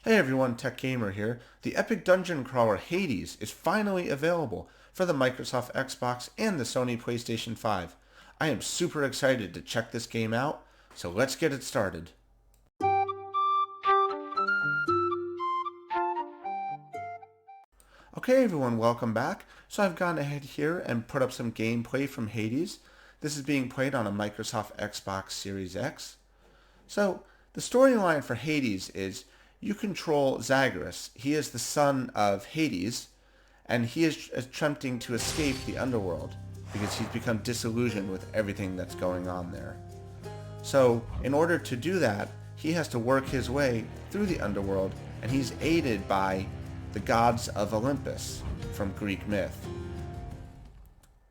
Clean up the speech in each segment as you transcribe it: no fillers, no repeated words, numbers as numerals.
Hey everyone, Tekgamer here. The epic dungeon crawler Hades is finally available for the Microsoft Xbox and the Sony PlayStation 5. I am super excited to check this game out, so let's get it started. Okay everyone, welcome back. So I've gone ahead here and put up some gameplay from Hades. This is being played on a Microsoft Xbox Series X. So the storyline for Hades is you control Zagreus. He is the son of Hades, and he is attempting to escape the underworld because he's become disillusioned with everything that's going on there. So in order to do that, he has to work his way through the underworld, and he's aided by the gods of Olympus from Greek myth.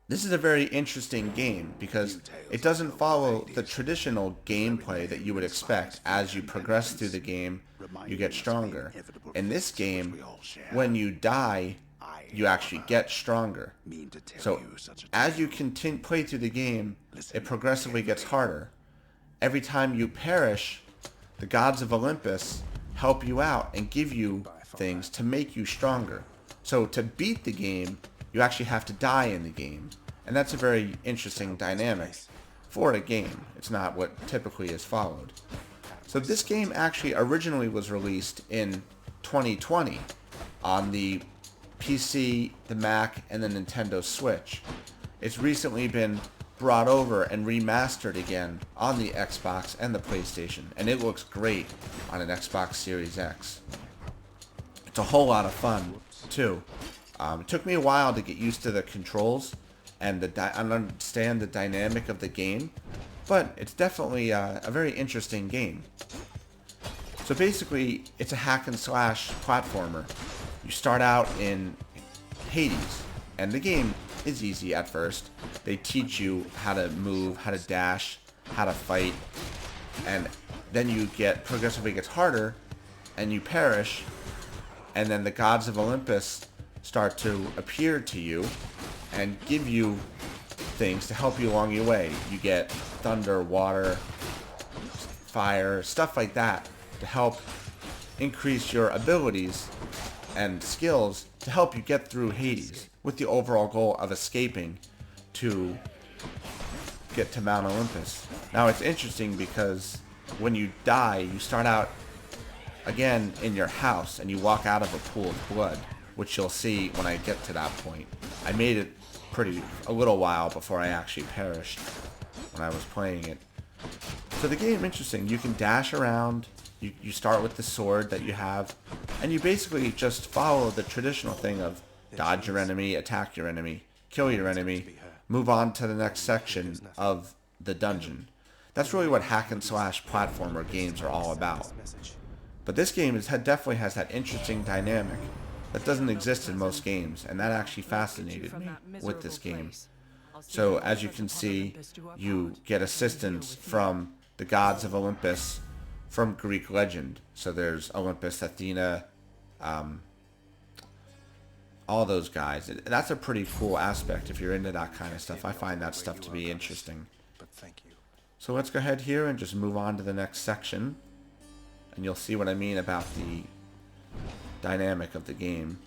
This is a very interesting game because it doesn't follow the traditional gameplay that you would expect. As you progress through the game, you get stronger. In this game, when you die, you actually get stronger. So as you continue play through the game, it progressively gets harder. Every time you perish, the gods of Olympus help you out and give you things to make you stronger. So to beat the game, you actually have to die in the game. And that's a very interesting dynamic for a game. It's not what typically is followed. So this game actually originally was released in 2020 on the PC, the Mac, and the Nintendo Switch. It's recently been brought over and remastered again on the Xbox and the PlayStation, and it looks great on an Xbox Series X. It's a whole lot of fun too. It took me a while to get used to the controls and understand the dynamic of the game, but it's definitely a very interesting game. So basically, it's a hack and slash platformer. You start out in Hades, and the game is easy at first. They teach you how to move, how to dash, how to fight, and then you get progressively gets harder, and you perish, and then the gods of Olympus start to appear to you and give you things to help you along your way. You get thunder, water, fire, stuff like that to help increase your abilities and skills to help you get through Hades with the overall goal of escaping to get to Mount Olympus. Now it's interesting because when you die, you start out again in your house and you walk out of a pool of blood, which you'll see when I get to that point. I made it a little while before I actually perished when I was playing it. So the game, interesting. You can dash around. You start with the sword that you have, and you basically just follow the traditional thing of dodge your enemy, attack your enemy, kill your enemy, move on to the next section of the dungeon. That's really what hack and slash platformer games are all about. But this game definitely has that interesting dynamic that doesn't exist in most games, and that actually fascinated me with this game. So as you can see, you get assistance from the gods of Olympus from Greek legend. So there's Olympus, Athena, all those guys. That's a pretty cool aspect if you're into that kind of stuff. I find that stuff to be interesting. So let's go ahead here and just move on to the next section, and you'll see what I mean about the dynamic of the game.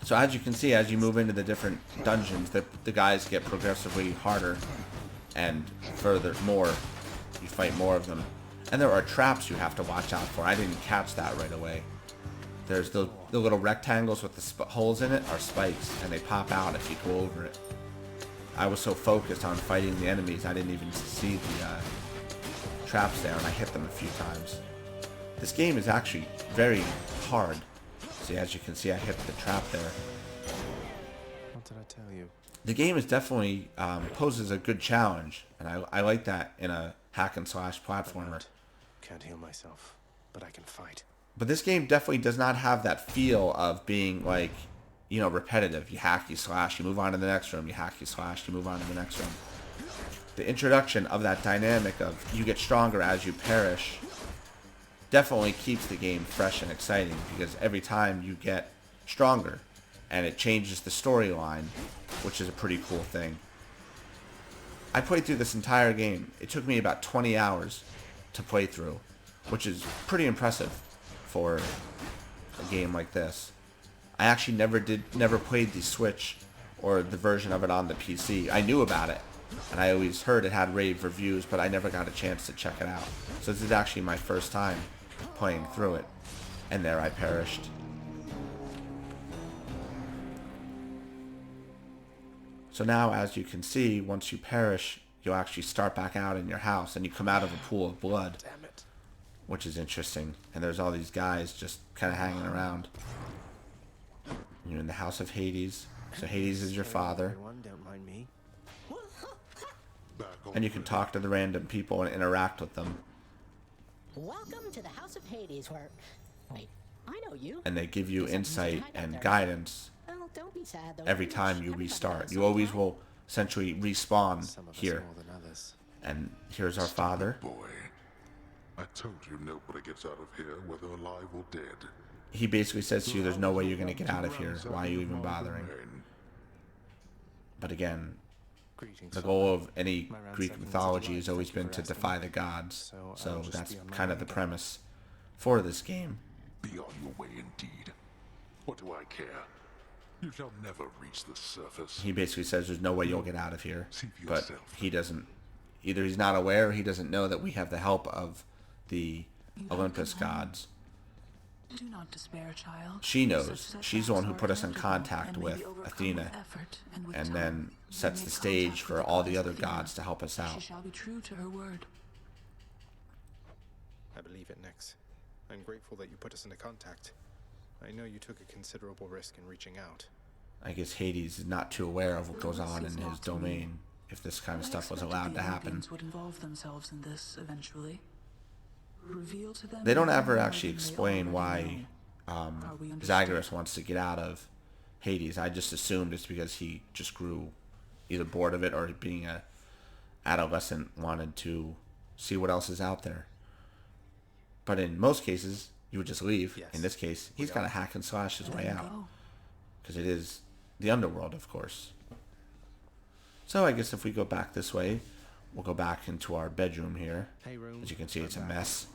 So as you can see, as you move into the different dungeons, the guys get progressively harder, and furthermore, you fight more of them. And there are traps you have to watch out for. I didn't catch that right away. There's the little rectangles with the holes in it are spikes, and they pop out if you go over it. I was so focused on fighting the enemies, I didn't even see the traps there, and I hit them a few times. This game is actually very hard. See, as you can see, I hit the trap there. What did I tell you? The game is definitely poses a good challenge, and I like that in a hack and slash platformer. Can't heal myself, but I can fight. But this game definitely does not have that feel of being like, you know, repetitive. You hack, you slash, you move on to the next room, you hack, you slash, you move on to the next room. The introduction of that dynamic of you get stronger as you perish definitely keeps the game fresh and exciting, because every time you get stronger, and it changes the storyline, which is a pretty cool thing. I played through this entire game. It took me about 20 hours to play through, which is pretty impressive for a game like this. I actually never played the Switch or the version of it on the PC. I knew about it, and I always heard it had rave reviews, but I never got a chance to check it out. So this is actually my first time playing through it, and there I perished. So now, as you can see, once you perish, you'll actually start back out in your house, and you come out of a pool of blood, Damn it. which is interesting. And there's all these guys just kind of hanging around. You're in the house of Hades. So Hades is your father. Everyone, don't mind me. And you can talk to the random people and interact with them. Welcome to the House of Hades, where... Wait, I know you. And they give you Guess I can insight say hi back and there. guidance Well, don't be sad, though. every time you Everybody restart. does You always sometime. will essentially respawn Some of us here. more than others. And here's our father. Boy, I told you nobody gets out of here, whether alive or dead. He basically says to you, there's no way you're going to get out of here. Why are you even bothering? But again, Greetings, the Father. goal of any My Greek ransacking mythology is has always alive. Thank you been to for defy asking. the gods. So I'll So just that's be on my kind of way the again. premise for this game. Be on your way indeed. What do I care? You shall never reach the surface. He basically says there's no way you'll get out of here. See for But yourself. he doesn't, either he's not aware or he doesn't know that we have the help of the Olympus gods. Do not despair, child. She knows. Such She's the one who setbacks put are us in inevitable contact and may with be overcome Athena, with effort and with and time. then You sets may the make stage contact for with all the goddess other Athena. gods to help us out. She shall be true to her word. I believe it, Nix. I'm grateful that you put us into contact. I know you took a considerable risk in reaching out. I guess Hades is not too aware of what goes on in his domain, if this kind of I stuff was expected allowed the to happen. Olympians would involve themselves in this eventually. Reveal to them They don't even ever more actually than they explain already why know. Are we understood? Zagreus wants to get out of Hades. I just assumed it's because he just grew either bored of it or being a adolescent wanted to see what else is out there. But in most cases, you would just leave. Yes. In this case, he's got to hack and slash his Let way him out. go. Because it is the underworld, of course. So I guess if we go back this way, we'll go back into our bedroom here. Hey, room. As you can see, it's a mess.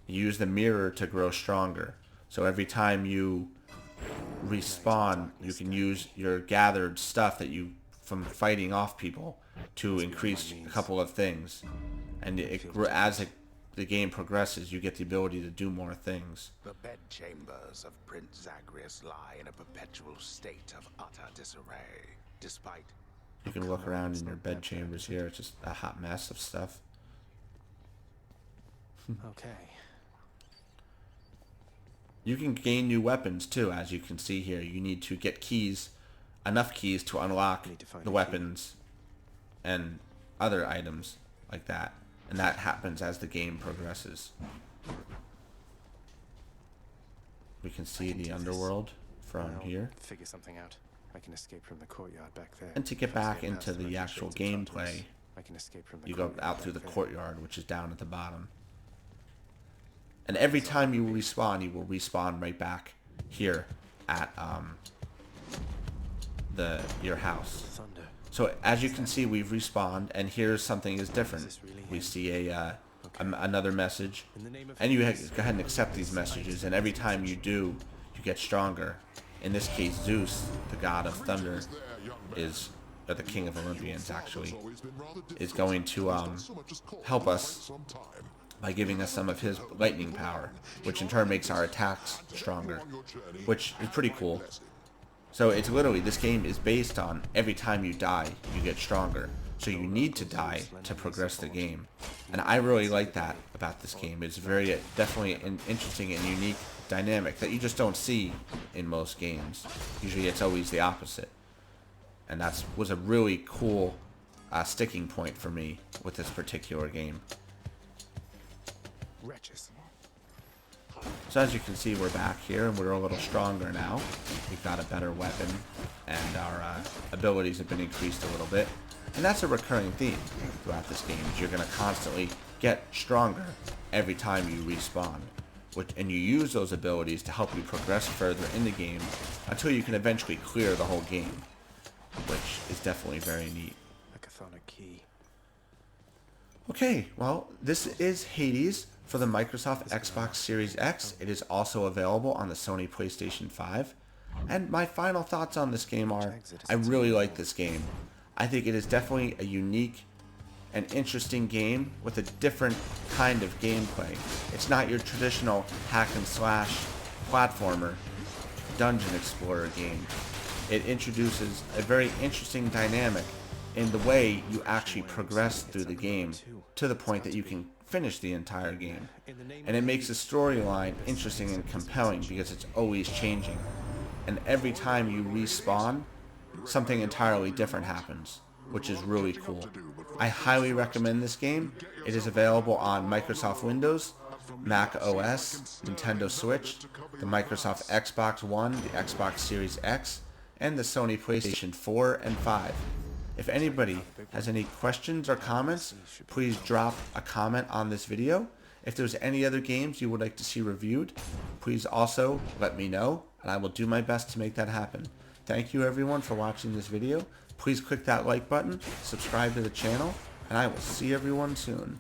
You use the mirror to grow stronger. So every time you respawn, you can use your gathered stuff that you from fighting off people to increase a couple of things. And as the game progresses, you get the ability to do more things. The bedchambers of Prince Zagreus lie in a perpetual state of utter disarray, despite... You can look around in your bed chambers here. It's just a hot mess of stuff. Okay. You can gain new weapons too, as you can see here. You need to get keys, enough keys to unlock Need to find the a key. weapons and other items like that. And that happens as the game progresses. We can see can the do this. underworld from I'll here. figure something out. I can escape from the courtyard back there. And to get Firstly, back a into path the through actual shades of darkness. gameplay, I can escape from the you go courtyard out through the back there. courtyard, which is down at the bottom. And every time you respawn, you will respawn right back here at your house. Thunder. So as you can see, we've respawned, and here's something is different. Is this really We him? see another message, In the name of and you Hades, go ahead and accept these messages. And every time you do, you get stronger. In this case, Zeus, the god of thunder, or the king of Olympians actually, is going to help us by giving us some of his lightning power, which in turn makes our attacks stronger, which is pretty cool. So it's literally, this game is based on every time you die, you get stronger. So you need to die to progress the game. And I really like that about this game. It's very, definitely an interesting and unique dynamic that you just don't see in most games. Usually it's always the opposite. And that was a really cool sticking point for me with this particular game. wretches. So as you can see, we're back here, and we're a little stronger now. We've got a better weapon, and our abilities have been increased a little bit. And that's a recurring theme throughout this game, is you're going to constantly get stronger every time you respawn. And you use those abilities to help you progress further in the game until you can eventually clear the whole game, which is definitely very neat. A chthonic key. Okay, well, this is Hades For the Microsoft Xbox Series X, it is also available on the Sony PlayStation 5. And my final thoughts on this game are, I really like this game. I think it is definitely a unique and interesting game with a different kind of gameplay. It's not your traditional hack and slash platformer dungeon explorer game. It introduces a very interesting dynamic in the way you actually progress through the game to the point that you can finish the entire game. And it makes the storyline interesting and compelling because it's always changing. And every time you respawn, something entirely different happens, which is really cool. I highly recommend this game. It is available on Microsoft Windows, Mac OS, Nintendo Switch, the Microsoft Xbox One, the Xbox Series X, and the Sony PlayStation 4 and 5. If anybody has any questions or comments, please drop a comment on this video. If there's any other games you would like to see reviewed, please also let me know, and I will do my best to make that happen. Thank you everyone for watching this video. Please click that like button, subscribe to the channel, and I will see everyone soon.